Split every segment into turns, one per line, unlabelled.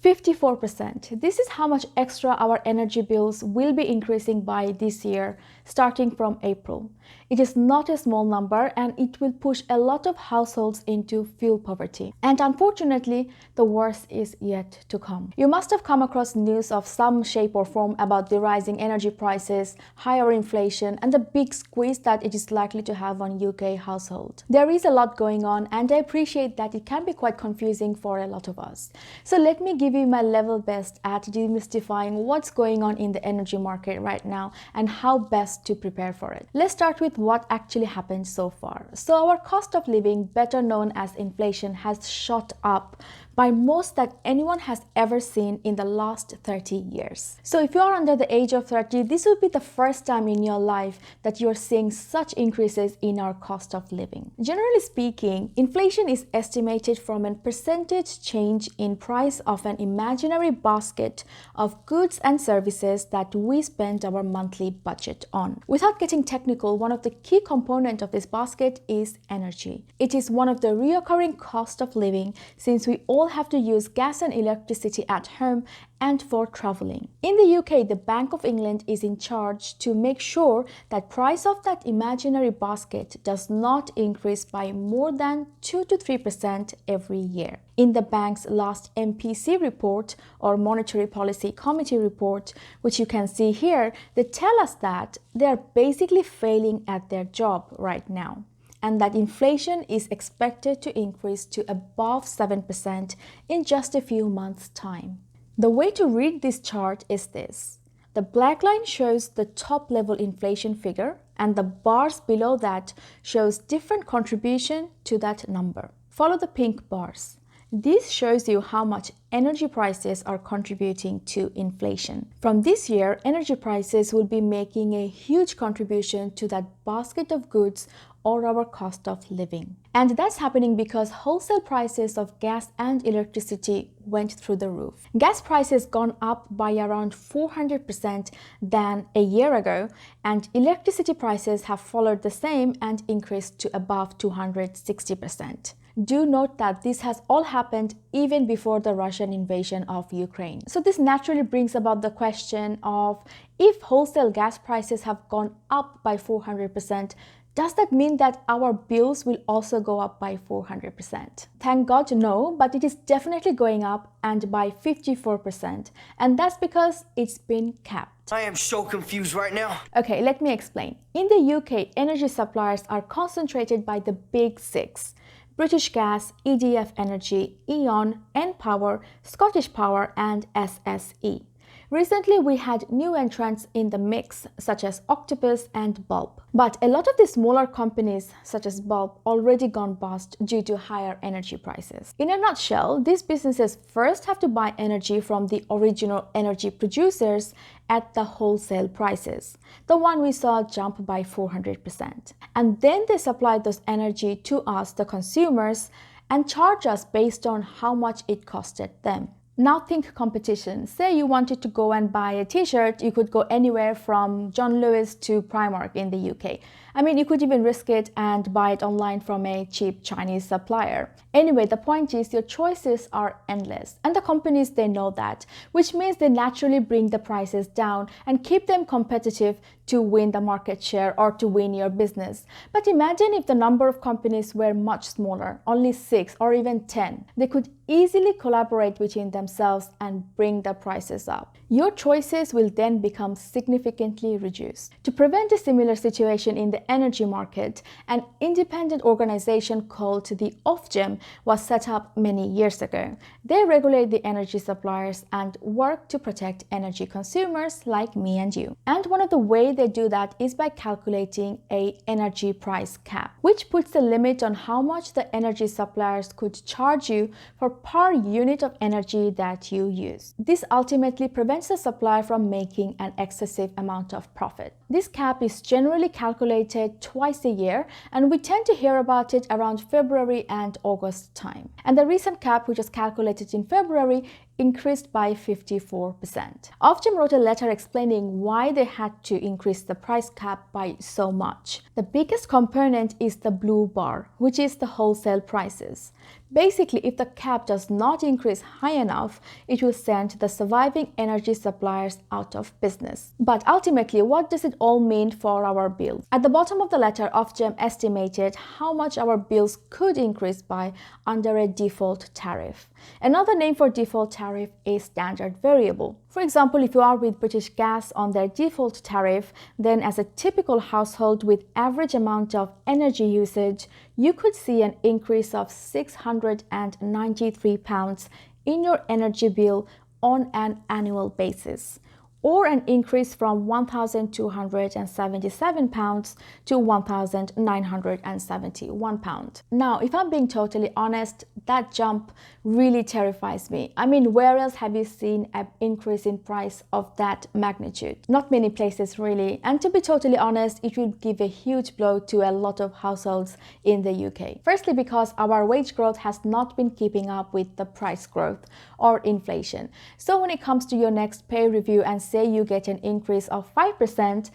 54%. This is how much extra our energy bills will be increasing by this year, starting from April. It is not a small number, and it will push a lot of households into fuel poverty. And unfortunately, the worst is yet to come. You must have come across news of some shape or form about the rising energy prices, higher inflation, and the big squeeze that it is likely to have on UK households. There is a lot going on, and I appreciate that it can be quite confusing for a lot of us. So let me give you my level best at demystifying what's going on in the energy market right now and how best to prepare for it. Let's start with what actually happened so far. So our cost of living, better known as inflation, has shot up by most that anyone has ever seen in the last 30 years. So if you are under the age of 30, this will be the first time in your life that you're seeing such increases in our cost of living. Generally speaking, inflation is estimated from a percentage change in price of an imaginary basket of goods and services that we spend our monthly budget on. Without getting technical, one of the key components of this basket is energy. It is one of the recurring costs of living, since we all have to use gas and electricity at home and for traveling. In the UK, the Bank of England is in charge to make sure that price of that imaginary basket does not increase by more than 2 to 3% every year. In the bank's last MPC report, or Monetary Policy Committee report, which you can see here, they tell us that they are basically failing at their job right now, and that inflation is expected to increase to above 7% in just a few months' time. The way to read this chart is this. The black line shows the top level inflation figure, and the bars below that shows different contribution to that number. Follow the pink bars. This shows you how much energy prices are contributing to inflation. From this year, energy prices will be making a huge contribution to that basket of goods or our cost of living. And that's happening because wholesale prices of gas and electricity went through the roof. Gas prices gone up by around 400% than a year ago, and electricity prices have followed the same and increased to above 260%. Do note that this has all happened even before the Russian invasion of Ukraine. So this naturally brings about the question of, if wholesale gas prices have gone up by 400%, does that mean that our bills will also go up by 400%? Thank God, no, but it is definitely going up, and by 54%. And that's because it's been capped.
I am so confused right now.
Okay, let me explain. In the UK, energy suppliers are concentrated by the big six: British Gas, EDF Energy, E.ON, npower, Scottish Power, and SSE. Recently, we had new entrants in the mix, such as Octopus and Bulb. But a lot of the smaller companies, such as Bulb, already gone bust due to higher energy prices. In a nutshell, these businesses first have to buy energy from the original energy producers at the wholesale prices, the one we saw jump by 400%. And then they supply those energy to us, the consumers, and charge us based on how much it costed them. Now think competition. Say you wanted to go and buy a t-shirt, you could go anywhere from John Lewis to Primark in the UK. I mean, you could even risk it and buy it online from a cheap Chinese supplier. Anyway, the point is your choices are endless, and the companies, they know that, which means they naturally bring the prices down and keep them competitive to win the market share or to win your business. But imagine if the number of companies were much smaller, only 6 or even 10. They could easily collaborate between themselves and bring the prices up. Your choices will then become significantly reduced. To prevent a similar situation in the energy market, an independent organization called the Ofgem was set up many years ago. They regulate the energy suppliers and work to protect energy consumers like me and you. And one of the ways they do that is by calculating an energy price cap, which puts a limit on how much the energy suppliers could charge you for per unit of energy that you use. This ultimately prevents the supplier from making an excessive amount of profit. This cap is generally calculated twice a year, and we tend to hear about it around February and August time. And the recent cap, which was calculated in February, increased by 54%. Ofgem wrote a letter explaining why they had to increase the price cap by so much. The biggest component is the blue bar, which is the wholesale prices. Basically, if the cap does not increase high enough, it will send the surviving energy suppliers out of business. But ultimately, what does it all mean for our bills? At the bottom of the letter, Ofgem estimated how much our bills could increase by under a default tariff. Another name for default tariff is standard variable. For example, if you are with British Gas on their default tariff, then as a typical household with average amount of energy usage, you could see an increase of £693 in your energy bill on an annual basis, or an increase from £1,277 to £1,971. Now, if I'm being totally honest, that jump really terrifies me. I mean, where else have you seen an increase in price of that magnitude? Not many places really. And to be totally honest, it will give a huge blow to a lot of households in the UK. Firstly, because our wage growth has not been keeping up with the price growth or inflation. So when it comes to your next pay review and say you get an increase of 5%,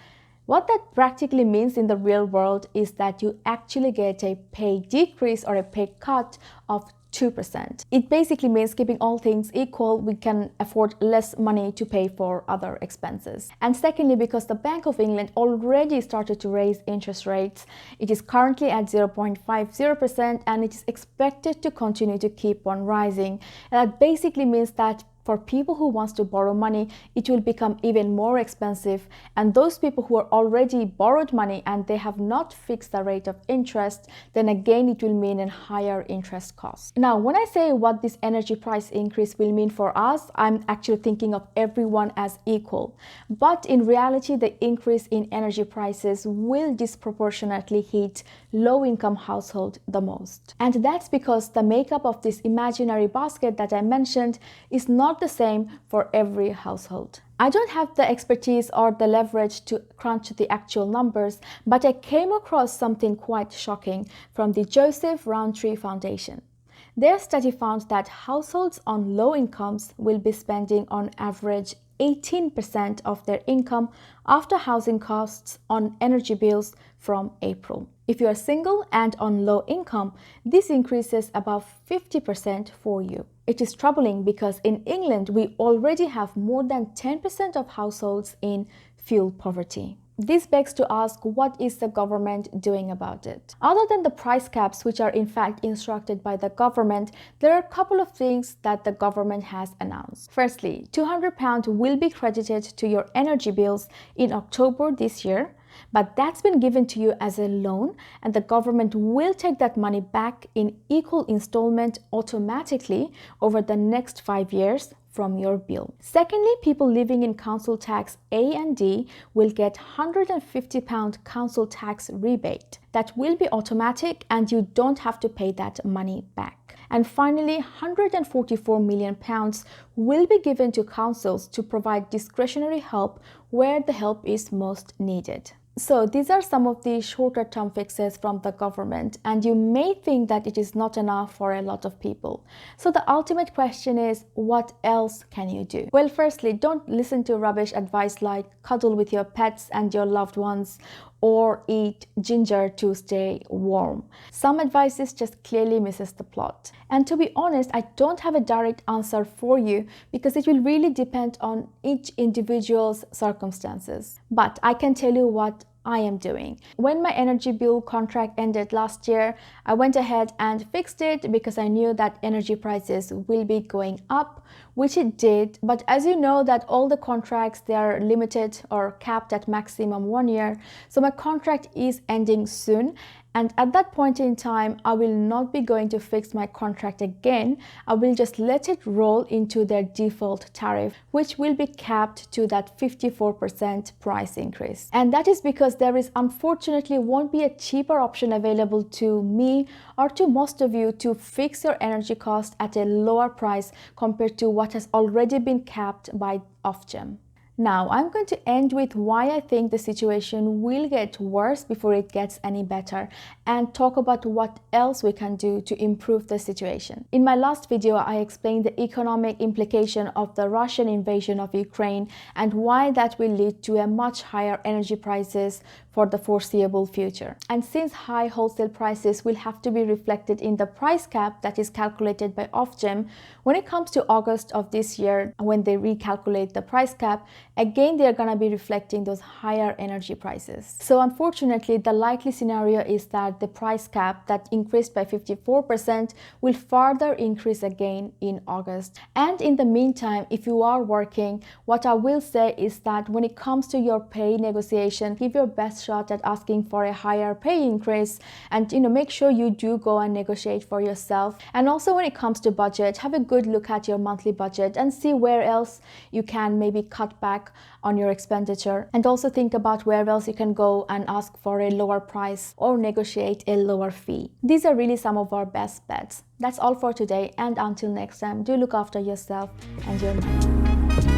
what that practically means in the real world is that you actually get a pay decrease or a pay cut of 2%. It basically means, keeping all things equal, we can afford less money to pay for other expenses. And secondly, because the Bank of England already started to raise interest rates, it is currently at 0.50% and it is expected to continue to keep on rising. And that basically means that for people who want to borrow money, it will become even more expensive. And those people who are already borrowed money and they have not fixed the rate of interest, then again, it will mean a higher interest cost. Now, when I say what this energy price increase will mean for us, I'm actually thinking of everyone as equal. But in reality, the increase in energy prices will disproportionately hit low-income households the most. And that's because the makeup of this imaginary basket that I mentioned is not the same for every household. I don't have the expertise or the leverage to crunch the actual numbers, but I came across something quite shocking from the Joseph Rowntree Foundation. Their study found that households on low incomes will be spending on average 18% of their income after housing costs on energy bills from April. If you are single and on low income, this increases above 50% for you. It is troubling because in England, we already have more than 10% of households in fuel poverty. This begs to ask, what is the government doing about it? Other than the price caps, which are in fact instructed by the government, there are a couple of things that the government has announced. Firstly, £200 will be credited to your energy bills in October this year, but that's been given to you as a loan, and the government will take that money back in equal installment automatically over the next 5 years from your bill. Secondly, people living in council tax A and D will get £150 council tax rebate. That will be automatic and you don't have to pay that money back. And finally, £144 million will be given to councils to provide discretionary help where the help is most needed. So these are some of the shorter term fixes from the government, and you may think that it is not enough for a lot of people. So the ultimate question is, what else can you do? Well, firstly, don't listen to rubbish advice like cuddle with your pets and your loved ones or eat ginger to stay warm. Some advices just clearly misses the plot. And to be honest, I don't have a direct answer for you because it will really depend on each individual's circumstances. But I can tell you what I am doing. When my energy bill contract ended last year, I went ahead and fixed it because I knew that energy prices will be going up, which it did. But as you know that all the contracts, they are limited or capped at maximum 1 year. So my contract is ending soon. And at that point in time, I will not be going to fix my contract again. I will just let it roll into their default tariff, which will be capped to that 54% price increase. And that is because there is unfortunately won't be a cheaper option available to me or to most of you to fix your energy cost at a lower price compared to what has already been capped by Ofgem. Now, I'm going to end with why I think the situation will get worse before it gets any better and talk about what else we can do to improve the situation. In my last video, I explained the economic implication of the Russian invasion of Ukraine and why that will lead to a much higher energy prices for the foreseeable future. And since high wholesale prices will have to be reflected in the price cap that is calculated by Ofgem, when it comes to August of this year, when they recalculate the price cap, again they are going to be reflecting those higher energy prices. So unfortunately, the likely scenario is that the price cap that increased by 54% will further increase again in August. And in the meantime, if you are working, what I will say is that when it comes to your pay negotiation, give your best shot at asking for a higher pay increase, and make sure you do go and negotiate for yourself. And also when it comes to budget, have a good look at your monthly budget and see where else you can maybe cut back on your expenditure, and also think about where else you can go and ask for a lower price or negotiate a lower fee. These are really some of our best bets. That's all for today, and until next time, do look after yourself and your money.